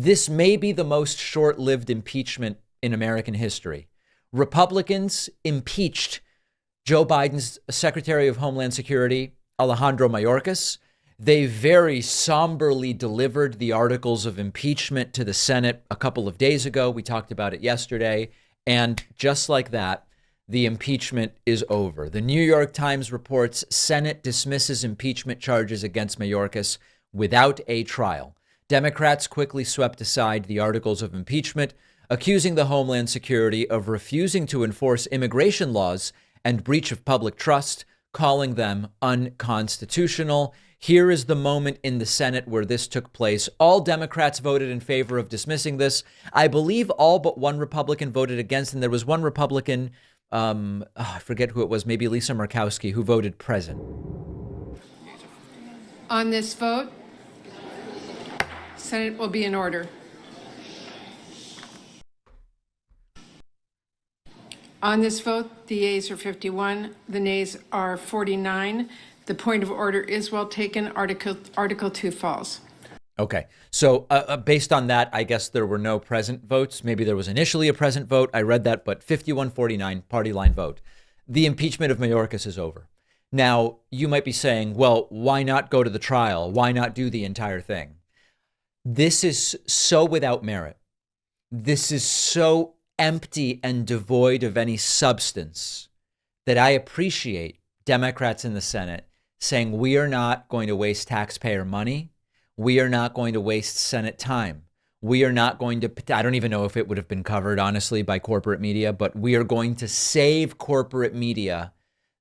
This may be the most short-lived impeachment in American history. Republicans impeached Joe Biden's Secretary of Homeland Security, Alejandro Mayorkas. They very somberly delivered the articles of impeachment to the Senate a couple of days ago. We talked about it yesterday. And just like that, the impeachment is over. The New York Times reports Senate dismisses impeachment charges against Mayorkas without a trial. Democrats quickly swept aside the articles of impeachment, accusing the Homeland Security of refusing to enforce immigration laws and breach of public trust, calling them unconstitutional. Here is the moment in the Senate where this took place. All Democrats voted in favor of dismissing this. I believe all but one Republican voted against, and there was one Republican, I forget who it was, maybe Lisa Murkowski, who voted present. On this vote, Senate will be in order. On this vote, the yeas are 51, the nays are 49. The point of order is well taken. Article 2 falls. Okay, so based on that, I guess there were no present votes. Maybe there was initially a present vote. I read that, but 51-49 party line vote. The impeachment of Mayorkas is over. Now, you might be saying, well, why not go to the trial? Why not do the entire thing? This is so without merit. This is so empty and devoid of any substance that I appreciate Democrats in the Senate saying we are not going to waste taxpayer money. We are not going to waste Senate time. We are not going to, I don't even know if it would have been covered, honestly, by corporate media, but we are going to save corporate media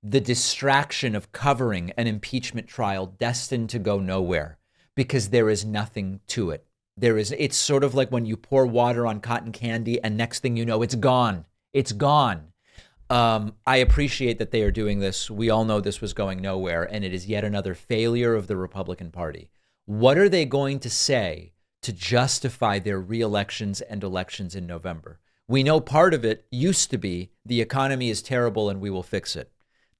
the distraction of covering an impeachment trial destined to go nowhere because there is nothing to it. It's sort of like when you pour water on cotton candy and next thing you know, it's gone. It's gone. I appreciate that they are doing this. We all know this was going nowhere, and it is yet another failure of the Republican Party. What are they going to say to justify their re-elections and elections in November? We know part of it used to be the economy is terrible and we will fix it.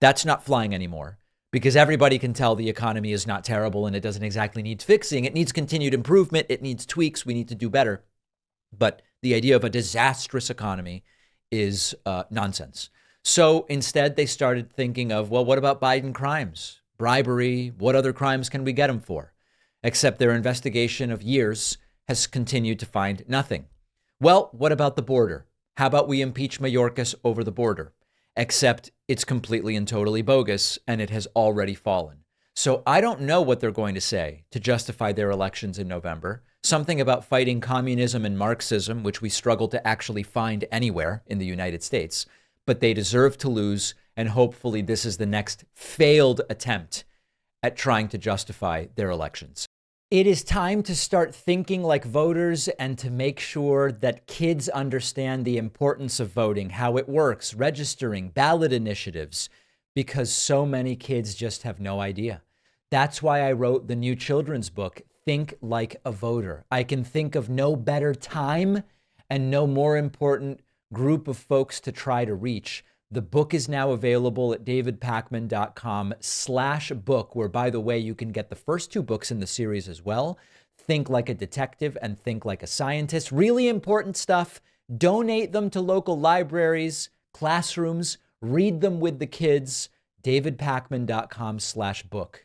That's not flying anymore because everybody can tell the economy is not terrible and it doesn't exactly need fixing. It needs continued improvement. It needs tweaks. We need to do better. But the idea of a disastrous economy is nonsense. So instead, they started thinking of, well, what about Biden crimes? Bribery? What other crimes can we get him for? Except their investigation of years has continued to find nothing. Well, what about the border? How about we impeach Mayorkas over the border? Except it's completely and totally bogus, and it has already fallen. So I don't know what they're going to say to justify their elections in November. Something about fighting communism and Marxism, which we struggle to actually find anywhere in the United States. But they deserve to lose, and hopefully this is the next failed attempt at trying to justify their elections. It is time to start thinking like voters and to make sure that kids understand the importance of voting, how it works, registering, ballot initiatives, because so many kids just have no idea. That's why I wrote the new children's book, Think Like a Voter. I can think of no better time and no more important group of folks to try to reach. The book is now available at davidpakman.com/book, where, by the way, you can get the first 2 books in the series as well. Think Like a Detective and Think Like a Scientist. Really important stuff. Donate them to local libraries, classrooms, read them with the kids. davidpakman.com/book.